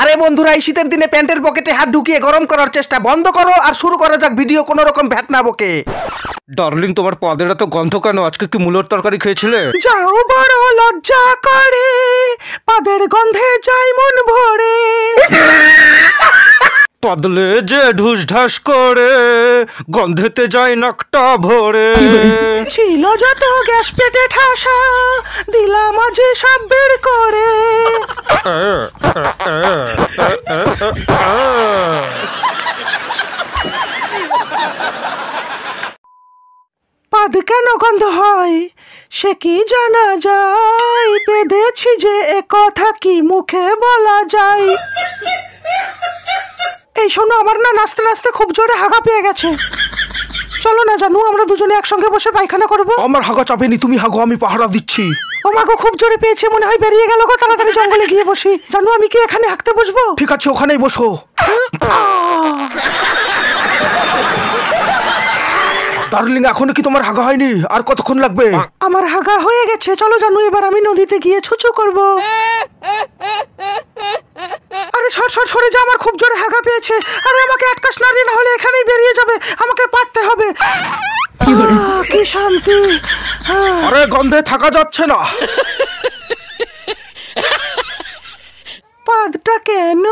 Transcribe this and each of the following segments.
আরে বন্ধুরা, এই শীতের দিনে প্যান্টের পকেটে হাত ঢুকিয়ে গরম করার চেষ্টা বন্ধ করো আর শুরু করা যাক ভিডিও কোনো রকম ভ্যাট না বকে। ডার্লিং, তোমার পাদের এত গন্ধ কেন? আজকে কি মূলোর তরকারি খেয়েছিলে? যাও, বড় লজ্জা করে, পাদের গন্ধে যাই মন ভরে। পাদলে যে ঢুস ঢাস করে, গন্ধেতে যায় নাকটা ভরে। ছিল যত গ্যাস পেটে ঠাসা, দিলাম আজ সব বের করে। পাদ কেন গন্ধ হয় সে কি জানা যায়, পেদেছি যে এ কথা কি মুখে বলা যায়। এই শোনো, আমার না নাচতে নাচতে খুব জোরে হাগা পেয়ে গেছে। চলো না জানু, আমরা দুজনে একসঙ্গে বসে পায়খানা করবো। আমার হাগা চাপেনি, তুমি হাগো, আমি পাহারা দিচ্ছি। ও মাগো, খুব জোরে পেয়েছে, মনে হয় বেরিয়ে গেল গো। তাড়াতাড়ি জঙ্গলে গিয়ে বসি। জানু, আমি কি এখানে হাঁকতে বসবো? ঠিক আছে, ওখানেই বসো। ডার্লিং, এখনো কি তোমার হাগা হয়নি? আর কতক্ষণ লাগবে? আমার হাগা হয়ে গেছে। চলো জানু, এবার আমি নদীতে গিয়ে ছুচু করব। আরে সর সর, সরে যা, আমার খুব জোরে হাগা পেয়েছে। আরে আমাকে আটকাস না রে, না হলে এখানেই বেরিয়ে যাবে। আমাকে পাততে হবে। কি শান্তি। আরে গন্ধে থাকা যাচ্ছে না। পাদটা কেন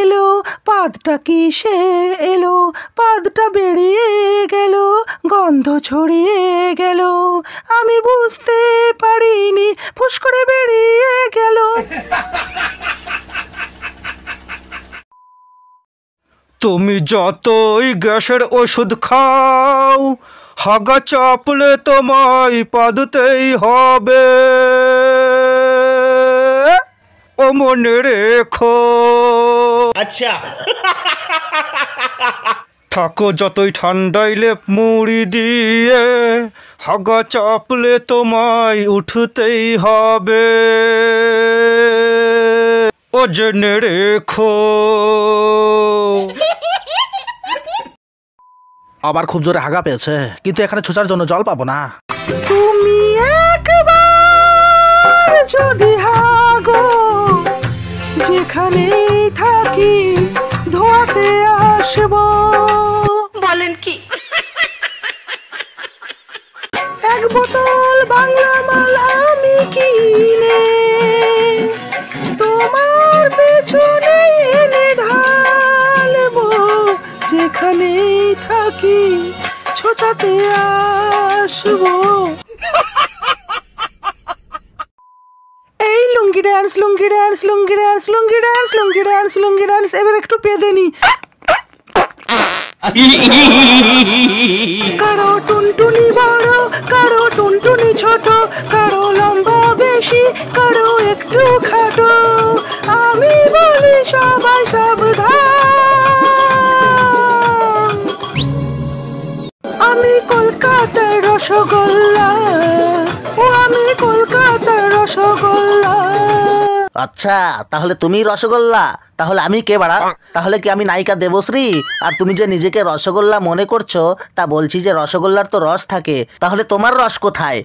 এলো, পাদটা কিসে এলো, পাদটা বেরিয়ে গেল, গন্ধ ছড়িয়ে গেল, আমি বুঝতে পারিনি, ফুস করে বেরিয়ে গেল। তুমি যতই গ্যাসের ওষুধ খাও, হাগা চাপলে তোমায় পাদতেই হবে। ও মনে রেখো। আচ্ছা। থাকো যতই ঠান্ডায় লেপ মুড়ি দিয়ে, হাগা চাপলে তোমায় উঠতেই হবে। ও জেনে রেখো। আবার খুব জোরে হাগা পেয়েছে, কিন্তু এখানে ছুচার জন্য জল পাবো না। তুমি একবার যদি হাগো, যেখানেই থাকি ধোয়াতে আসবো। বলেন কি? এক বোতল বাংলা মাল আমি কিনে তোমার পেছনে এনে ঢালবো, যেখানেই থাকি ছোঁচাতে আসবো। এই লুঙ্গি ড্যান্স, লুঙ্গি ড্যান্স, লুঙ্গি ড্যান্স, লুঙ্গি ড্যান্স, লুঙ্গি ড্যান্স, লুঙ্গি ড্যান্স। এবার একটু পেদেনি। কারো টুনটুনি বড়, কারো টুনটুনি ছোট, কারো লম্বা বেশি, কারো একটু খাটো, আমি বলি সবাই সাবধান। আমি কলকাতার রসগোল্লা, ও আমি কলকাতার রসগোল্লা। আচ্ছা, তাহলে তুমি রসগোল্লা, তাহলে আমি কে বাড়া? তাহলে কি আমি নায়িকা দেবশ্রী? আর তুমি যে নিজেকে রসগোল্লা মনে করছো, তা বলছি যে রসগোল্লার তো রস থাকে, তাহলে তোমার রস কোথায়?